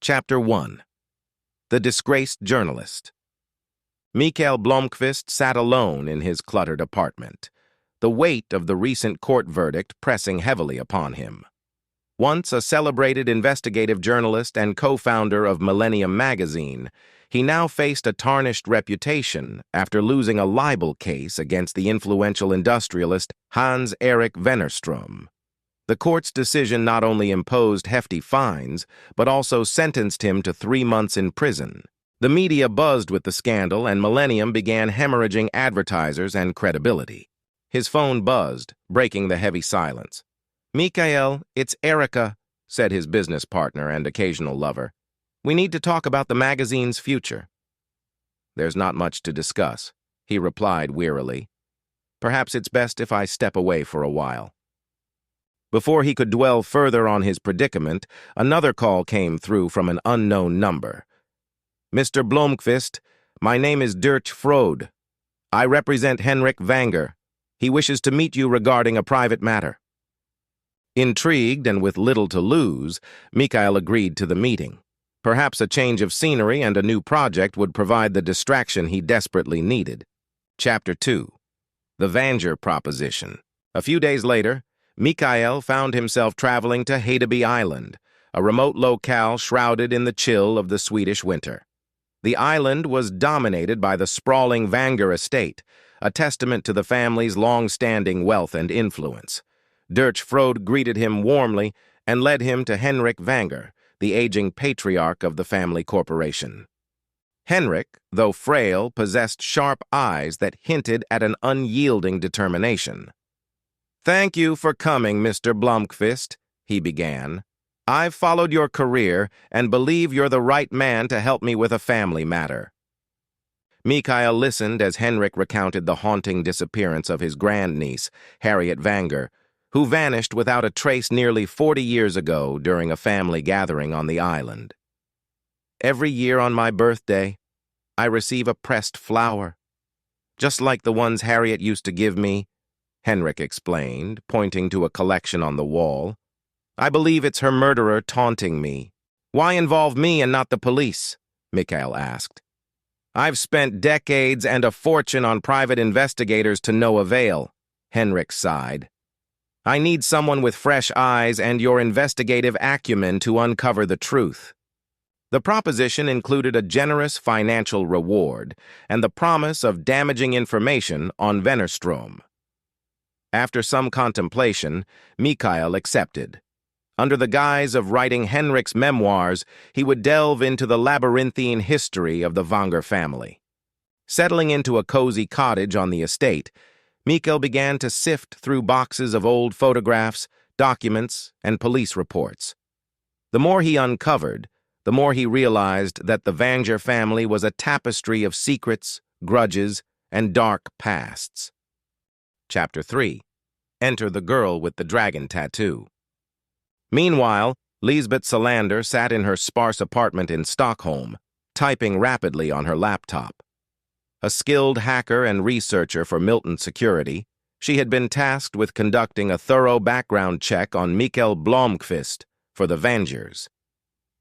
Chapter 1. The Disgraced Journalist. Mikael Blomkvist sat alone in his cluttered apartment, the weight of the recent court verdict pressing heavily upon him. Once a celebrated investigative journalist and co-founder of Millennium magazine, he now faced a tarnished reputation after losing a libel case against the influential industrialist Hans-Erik Wennerström. The court's decision not only imposed hefty fines, but also sentenced him to 3 months in prison. The media buzzed with the scandal, and Millennium began hemorrhaging advertisers and credibility. His phone buzzed, breaking the heavy silence. "Mikael, it's Erica," said his business partner and occasional lover. "We need to talk about the magazine's future." "There's not much to discuss," he replied wearily. "Perhaps it's best if I step away for a while." Before he could dwell further on his predicament, another call came through from an unknown number. "Mr. Blomkvist, my name is Dirk Frode. I represent Henrik Vanger. He wishes to meet you regarding a private matter." Intrigued and with little to lose, Mikael agreed to the meeting. Perhaps a change of scenery and a new project would provide the distraction he desperately needed. Chapter 2. The Vanger Proposition. A few days later, Mikael found himself traveling to Hedeby Island, a remote locale shrouded in the chill of the Swedish winter. The island was dominated by the sprawling Vanger estate, a testament to the family's long-standing wealth and influence. Dirk Frode greeted him warmly and led him to Henrik Vanger, the aging patriarch of the family corporation. Henrik, though frail, possessed sharp eyes that hinted at an unyielding determination. "Thank you for coming, Mr. Blomkvist," he began. "I've followed your career and believe you're the right man to help me with a family matter." Mikael listened as Henrik recounted the haunting disappearance of his grandniece, Harriet Vanger, who vanished without a trace nearly 40 years ago during a family gathering on the island. "Every year on my birthday, I receive a pressed flower, just like the ones Harriet used to give me," Henrik explained, pointing to a collection on the wall. "I believe it's her murderer taunting me." "Why involve me and not the police?" Mikael asked. "I've spent decades and a fortune on private investigators to no avail," Henrik sighed. "I need someone with fresh eyes and your investigative acumen to uncover the truth." The proposition included a generous financial reward and the promise of damaging information on Wennerström. After some contemplation, Mikael accepted. Under the guise of writing Henrik's memoirs, he would delve into the labyrinthine history of the Vanger family. Settling into a cozy cottage on the estate, Mikael began to sift through boxes of old photographs, documents, and police reports. The more he uncovered, the more he realized that the Vanger family was a tapestry of secrets, grudges, and dark pasts. Chapter 3. Enter the Girl with the Dragon Tattoo. Meanwhile, Lisbeth Salander sat in her sparse apartment in Stockholm, typing rapidly on her laptop. A skilled hacker and researcher for Milton Security, she had been tasked with conducting a thorough background check on Mikael Blomkvist for the Vangers.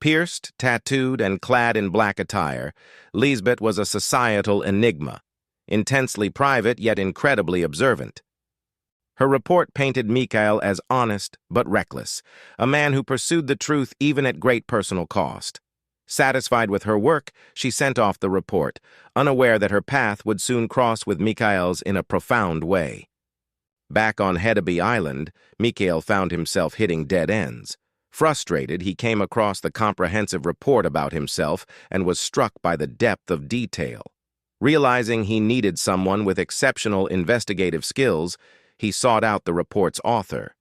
Pierced, tattooed, and clad in black attire, Lisbeth was a societal enigma, intensely private yet incredibly observant. Her report painted Mikael as honest but reckless, a man who pursued the truth even at great personal cost. Satisfied with her work, she sent off the report, unaware that her path would soon cross with Mikael's in a profound way. Back on Hedeby Island, Mikael found himself hitting dead ends. Frustrated, he came across the comprehensive report about himself and was struck by the depth of detail. Realizing he needed someone with exceptional investigative skills, he sought out the report's author.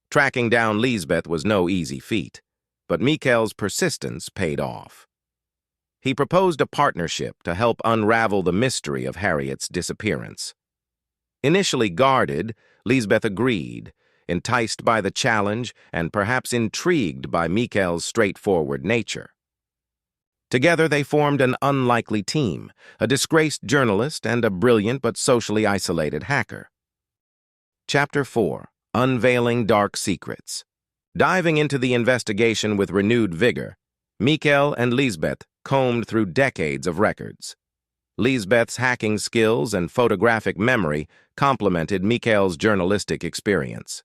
Tracking down Lisbeth was no easy feat, but Mikael's persistence paid off. He proposed a partnership to help unravel the mystery of Harriet's disappearance. Initially guarded, Lisbeth agreed, enticed by the challenge and perhaps intrigued by Mikael's straightforward nature. Together they formed an unlikely team, a disgraced journalist and a brilliant but socially isolated hacker. Chapter 4. Unveiling Dark Secrets. Diving into the investigation with renewed vigor, Mikael and Lisbeth combed through decades of records. Lisbeth's hacking skills and photographic memory complemented Mikael's journalistic experience.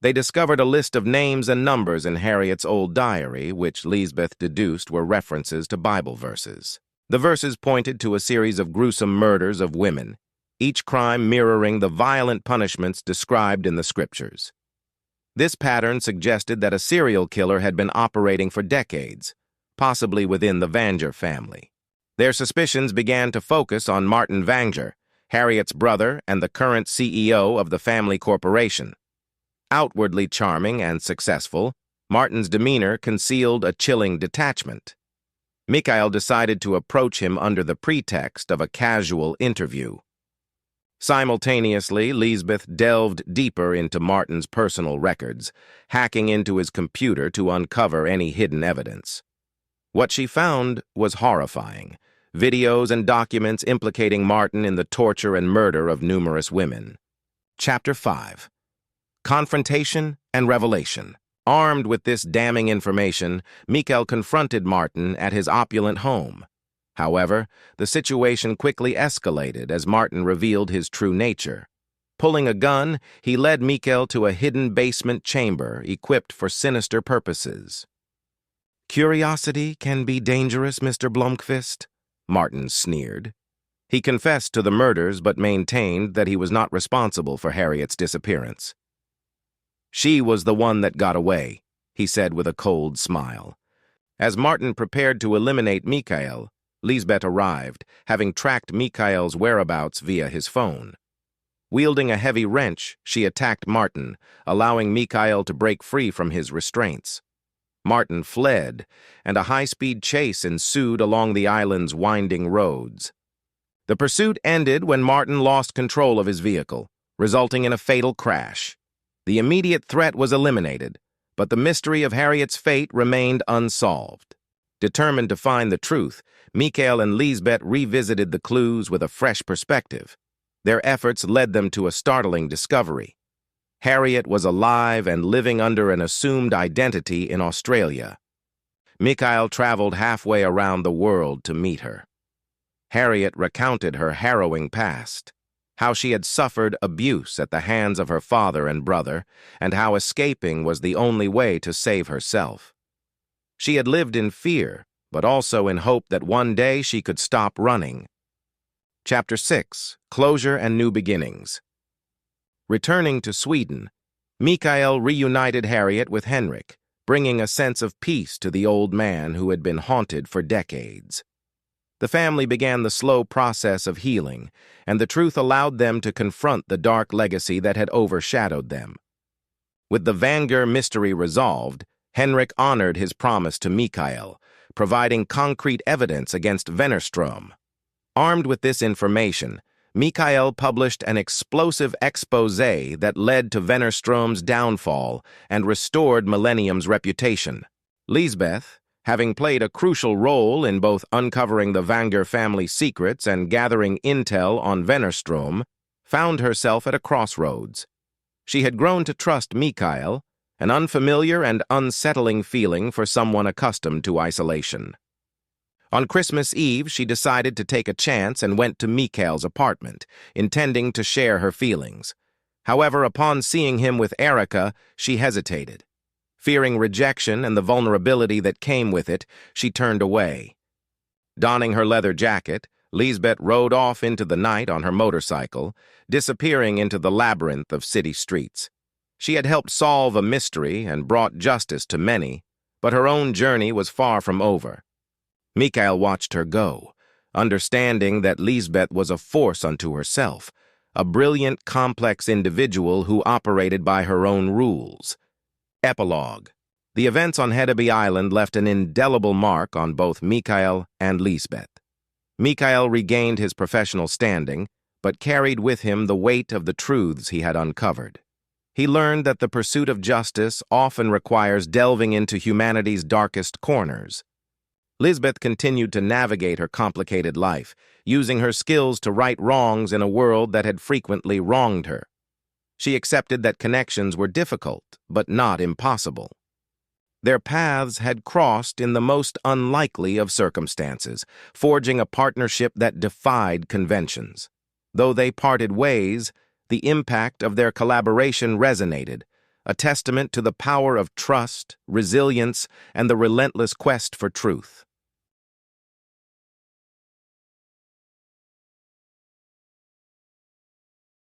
They discovered a list of names and numbers in Harriet's old diary, which Lisbeth deduced were references to Bible verses. The verses pointed to a series of gruesome murders of women, each crime mirroring the violent punishments described in the scriptures. This pattern suggested that a serial killer had been operating for decades, possibly within the Vanger family. Their suspicions began to focus on Martin Vanger, Harriet's brother and the current CEO of the family corporation. Outwardly charming and successful, Martin's demeanor concealed a chilling detachment. Mikael decided to approach him under the pretext of a casual interview. Simultaneously, Lisbeth delved deeper into Martin's personal records, hacking into his computer to uncover any hidden evidence. What she found was horrifying: videos and documents implicating Martin in the torture and murder of numerous women. Chapter 5. Confrontation and Revelation. Armed with this damning information, Mikael confronted Martin at his opulent home. However, the situation quickly escalated as Martin revealed his true nature. Pulling a gun, he led Mikael to a hidden basement chamber equipped for sinister purposes. "Curiosity can be dangerous, Mr. Blomqvist," Martin sneered. He confessed to the murders but maintained that he was not responsible for Harriet's disappearance. "She was the one that got away," he said with a cold smile. As Martin prepared to eliminate Mikael, Lisbeth arrived, having tracked Mikael's whereabouts via his phone. Wielding a heavy wrench, she attacked Martin, allowing Mikael to break free from his restraints. Martin fled, and a high-speed chase ensued along the island's winding roads. The pursuit ended when Martin lost control of his vehicle, resulting in a fatal crash. The immediate threat was eliminated, but the mystery of Harriet's fate remained unsolved. Determined to find the truth, Mikael and Lisbeth revisited the clues with a fresh perspective. Their efforts led them to a startling discovery. Harriet was alive and living under an assumed identity in Australia. Mikael traveled halfway around the world to meet her. Harriet recounted her harrowing past, how she had suffered abuse at the hands of her father and brother, and how escaping was the only way to save herself. She had lived in fear, but also in hope that one day she could stop running. Chapter 6. Closure and New Beginnings. Returning to Sweden, Mikael reunited Harriet with Henrik, bringing a sense of peace to the old man who had been haunted for decades. The family began the slow process of healing, and the truth allowed them to confront the dark legacy that had overshadowed them. With the Vanger mystery resolved, Henrik honored his promise to Mikael, providing concrete evidence against Wennerström. Armed with this information, Mikael published an explosive exposé that led to Wennerström's downfall and restored Millennium's reputation. Lisbeth, having played a crucial role in both uncovering the Vanger family secrets and gathering intel on Wennerström, found herself at a crossroads. She had grown to trust Mikael, an unfamiliar and unsettling feeling for someone accustomed to isolation. On Christmas Eve, she decided to take a chance and went to Mikael's apartment, intending to share her feelings. However, upon seeing him with Erica, she hesitated. Fearing rejection and the vulnerability that came with it, she turned away. Donning her leather jacket, Lisbeth rode off into the night on her motorcycle, disappearing into the labyrinth of city streets. She had helped solve a mystery and brought justice to many, but her own journey was far from over. Mikael watched her go, understanding that Lisbeth was a force unto herself, a brilliant, complex individual who operated by her own rules. Epilogue. The events on Hedeby Island left an indelible mark on both Mikael and Lisbeth. Mikael regained his professional standing, but carried with him the weight of the truths he had uncovered. He learned that the pursuit of justice often requires delving into humanity's darkest corners. Lisbeth continued to navigate her complicated life, using her skills to right wrongs in a world that had frequently wronged her. She accepted that connections were difficult, but not impossible. Their paths had crossed in the most unlikely of circumstances, forging a partnership that defied conventions. Though they parted ways, the impact of their collaboration resonated, a testament to the power of trust, resilience, and the relentless quest for truth.